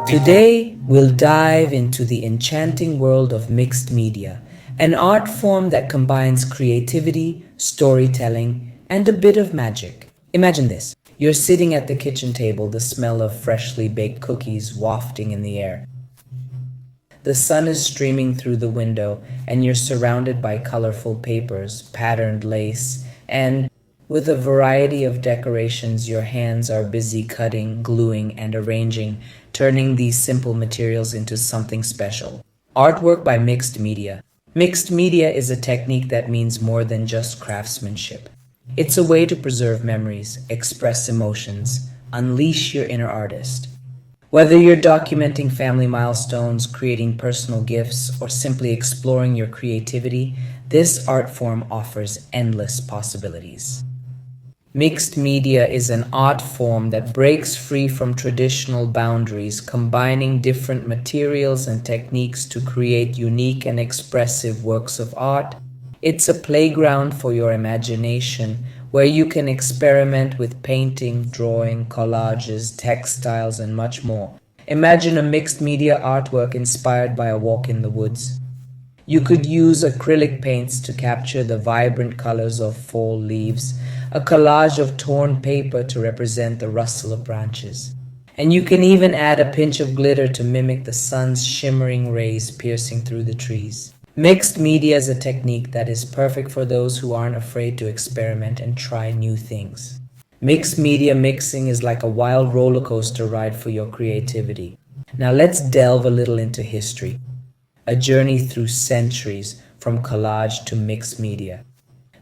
Today, we'll dive into the enchanting world of mixed media, an art form that combines creativity, storytelling, and a bit of magic. Imagine this. You're sitting at the kitchen table, the smell of freshly baked cookies wafting in the air. The sun is streaming through the window, and you're surrounded by colorful papers, patterned lace, and with a variety of decorations, your hands are busy cutting, gluing, and arranging, turning these simple materials into something special. Artwork by mixed media. Mixed media is a technique that means more than just craftsmanship. It's a way to preserve memories, express emotions, unleash your inner artist. Whether you're documenting family milestones, creating personal gifts, or simply exploring your creativity, this art form offers endless possibilities. Mixed media is an art form that breaks free from traditional boundaries, combining different materials and techniques to create unique and expressive works of art. It's a playground for your imagination where you can experiment with painting, drawing, collages, textiles, and much more. Imagine a mixed media artwork inspired by a walk in the woods. You could use acrylic paints to capture the vibrant colors of fall leaves, a collage of torn paper to represent the rustle of branches. And you can even add a pinch of glitter to mimic the sun's shimmering rays piercing through the trees. Mixed media is a technique that is perfect for those who aren't afraid to experiment and try new things. Mixed media mixing is like a wild roller coaster ride for your creativity. Now let's delve a little into history, a journey through centuries from collage to mixed media.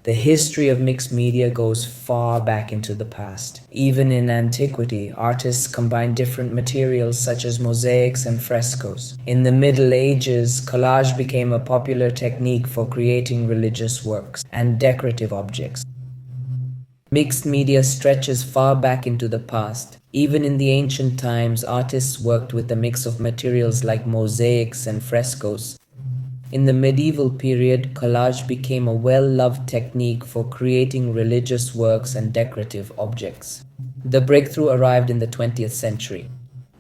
The history of mixed media goes far back into the past. Even in antiquity, artists combined different materials such as mosaics and frescoes. In the Middle Ages, collage became a popular technique for creating religious works and decorative objects. Mixed media stretches far back into the past. Even in the ancient times, artists worked with a mix of materials like mosaics and frescoes. In the medieval period, collage became a well-loved technique for creating religious works and decorative objects. The breakthrough arrived in the 20th century.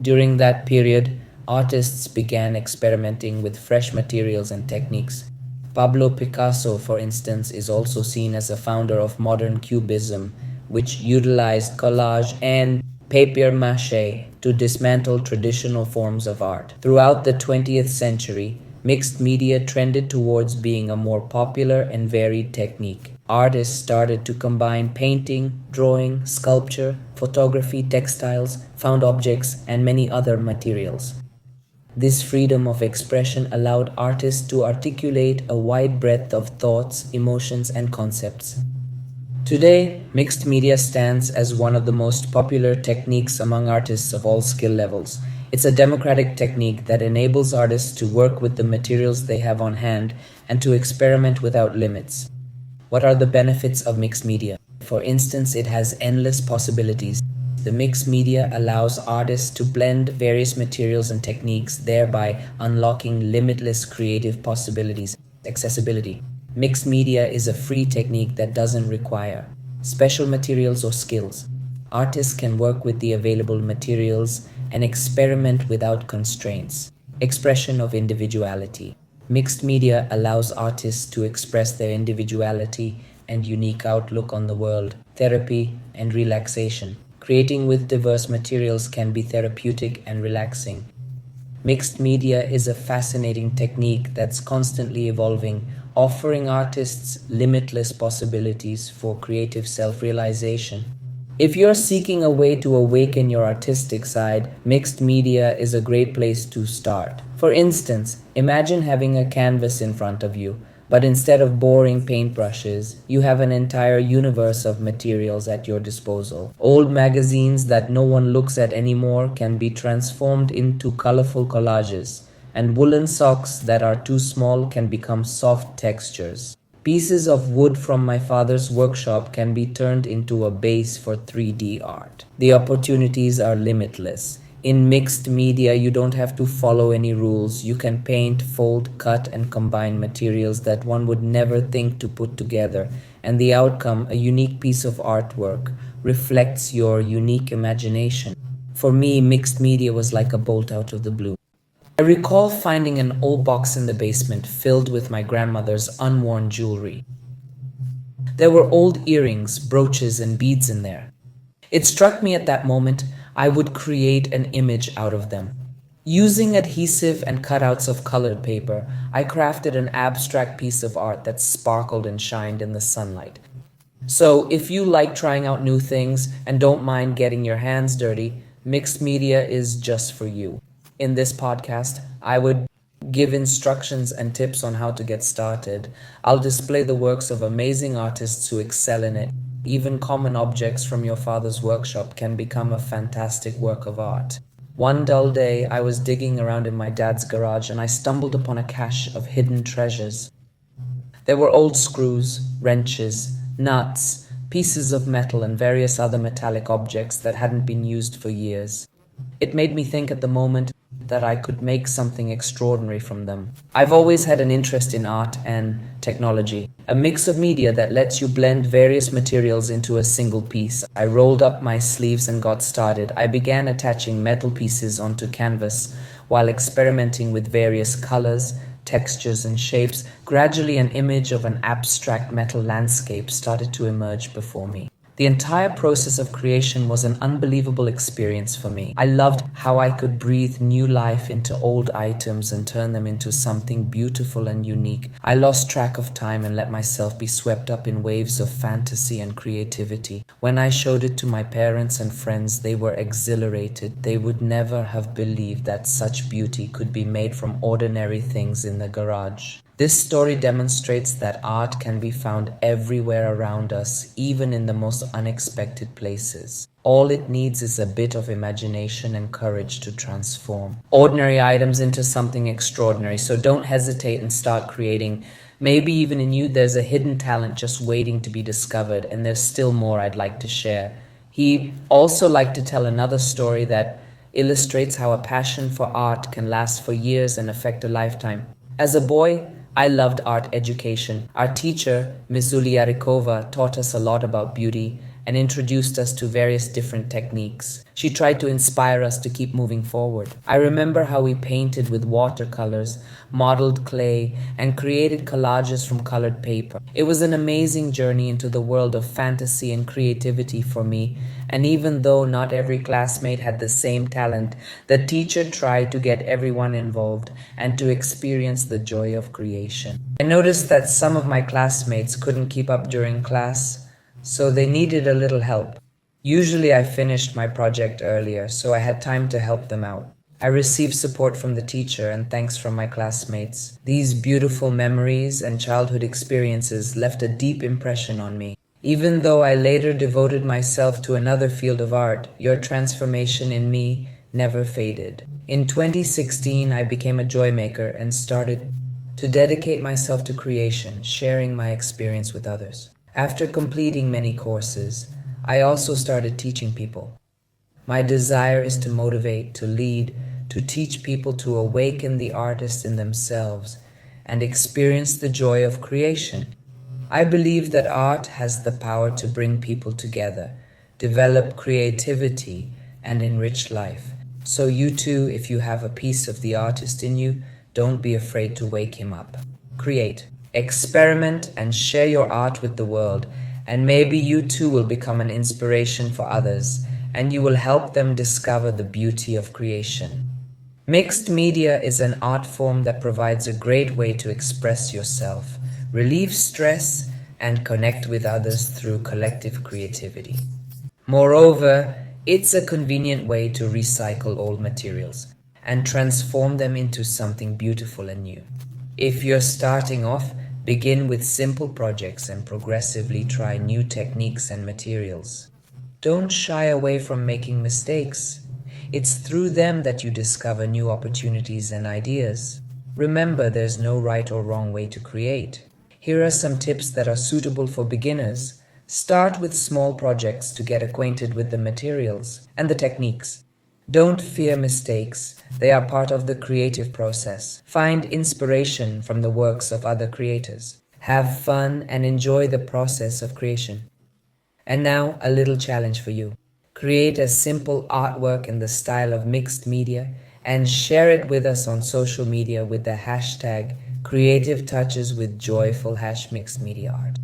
During that period, artists began experimenting with fresh materials and techniques. Pablo Picasso, for instance, is also seen as a founder of modern cubism, which utilized collage and papier-mâché to dismantle traditional forms of art. Throughout the 20th century, mixed media trended towards being a more popular and varied technique. Artists started to combine painting, drawing, sculpture, photography, textiles, found objects, and many other materials. This freedom of expression allowed artists to articulate a wide breadth of thoughts, emotions, and concepts. Today, mixed media stands as one of the most popular techniques among artists of all skill levels. It's a democratic technique that enables artists to work with the materials they have on hand and to experiment without limits. What are the benefits of mixed media? For instance, it has endless possibilities. The mixed media allows artists to blend various materials and techniques, thereby unlocking limitless creative possibilities. Accessibility. Mixed media is a free technique that doesn't require special materials or skills. Artists can work with the available materials and experiment without constraints. Expression of individuality. Mixed media allows artists to express their individuality and unique outlook on the world. Therapy and relaxation. Creating with diverse materials can be therapeutic and relaxing. Mixed media is a fascinating technique that's constantly evolving, offering artists limitless possibilities for creative self-realization. If you're seeking a way to awaken your artistic side, mixed media is a great place to start. For instance, imagine having a canvas in front of you, but instead of boring paintbrushes, you have an entire universe of materials at your disposal. Old magazines that no one looks at anymore can be transformed into colorful collages, and woolen socks that are too small can become soft textures. Pieces of wood from my father's workshop can be turned into a base for 3D art. The opportunities are limitless. In mixed media, you don't have to follow any rules. You can paint, fold, cut, and combine materials that one would never think to put together. And the outcome, a unique piece of artwork, reflects your unique imagination. For me, mixed media was like a bolt out of the blue. I recall finding an old box in the basement filled with my grandmother's unworn jewelry. There were old earrings, brooches, and beads in there. It struck me at that moment I would create an image out of them. Using adhesive and cutouts of colored paper, I crafted an abstract piece of art that sparkled and shined in the sunlight. So, if you like trying out new things and don't mind getting your hands dirty, mixed media is just for you. In this podcast, I would give instructions and tips on how to get started. I'll display the works of amazing artists who excel in it. Even common objects from your father's workshop can become a fantastic work of art. One dull day, I was digging around in my dad's garage and I stumbled upon a cache of hidden treasures. There were old screws, wrenches, nuts, pieces of metal, and various other metallic objects that hadn't been used for years. It made me think at the moment that I could make something extraordinary from them. I've always had an interest in art and technology, a mix of media that lets you blend various materials into a single piece. I rolled up my sleeves and got started. I began attaching metal pieces onto canvas while experimenting with various colors, textures, and shapes. Gradually, an image of an abstract metal landscape started to emerge before me. The entire process of creation was an unbelievable experience for me. I loved how I could breathe new life into old items and turn them into something beautiful and unique. I lost track of time and let myself be swept up in waves of fantasy and creativity. When I showed it to my parents and friends, they were exhilarated. They would never have believed that such beauty could be made from ordinary things in the garage. This story demonstrates that art can be found everywhere around us, even in the most unexpected places. All it needs is a bit of imagination and courage to transform ordinary items into something extraordinary. So don't hesitate and start creating. Maybe even in you there's a hidden talent just waiting to be discovered, and there's still more I'd like to share. He also liked to tell another story that illustrates how a passion for art can last for years and affect a lifetime. As a boy, I loved art education. Our teacher, Ms. Uliarikova, taught us a lot about beauty and introduced us to various different techniques. She tried to inspire us to keep moving forward. I remember how we painted with watercolors, modeled clay, and created collages from colored paper. It was an amazing journey into the world of fantasy and creativity for me, and even though not every classmate had the same talent, the teacher tried to get everyone involved and to experience the joy of creation. I noticed that some of my classmates couldn't keep up during class, so they needed a little help. Usually I finished my project earlier, so I had time to help them out. I received support from the teacher and thanks from my classmates. These beautiful memories and childhood experiences left a deep impression on me. Even though I later devoted myself to another field of art, your transformation in me never faded. In 2016, I became a joy maker and started to dedicate myself to creation, sharing my experience with others. After completing many courses, I also started teaching people. My desire is to motivate, to lead, to teach people to awaken the artist in themselves and experience the joy of creation. I believe that art has the power to bring people together, develop creativity, and enrich life. So you too, if you have a piece of the artist in you, don't be afraid to wake him up. Create, experiment, and share your art with the world, and maybe you too will become an inspiration for others, and you will help them discover the beauty of creation. Mixed media is an art form that provides a great way to express yourself, relieve stress, and connect with others through collective creativity. Moreover, it's a convenient way to recycle old materials and transform them into something beautiful and new. If you're starting off, begin with simple projects and progressively try new techniques and materials. Don't shy away from making mistakes. It's through them that you discover new opportunities and ideas. Remember, there's no right or wrong way to create. Here are some tips that are suitable for beginners. Start with small projects to get acquainted with the materials and the techniques. Don't fear mistakes. They are part of the creative process. Find inspiration from the works of other creators. Have fun and enjoy the process of creation. And now, a little challenge for you. Create a simple artwork in the style of mixed media and share it with us on social media with the hashtag Creative Touches with Joyful Mixed Media Art.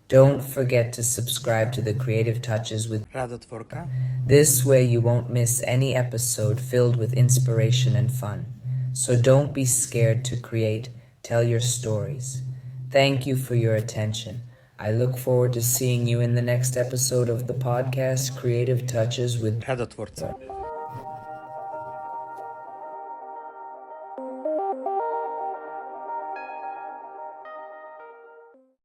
Don't forget to subscribe to the Creative Touches with Radotvorca. This way you won't miss any episode filled with inspiration and fun. So don't be scared to create, tell your stories. Thank you for your attention. I look forward to seeing you in the next episode of the podcast Creative Touches with Radotvorca.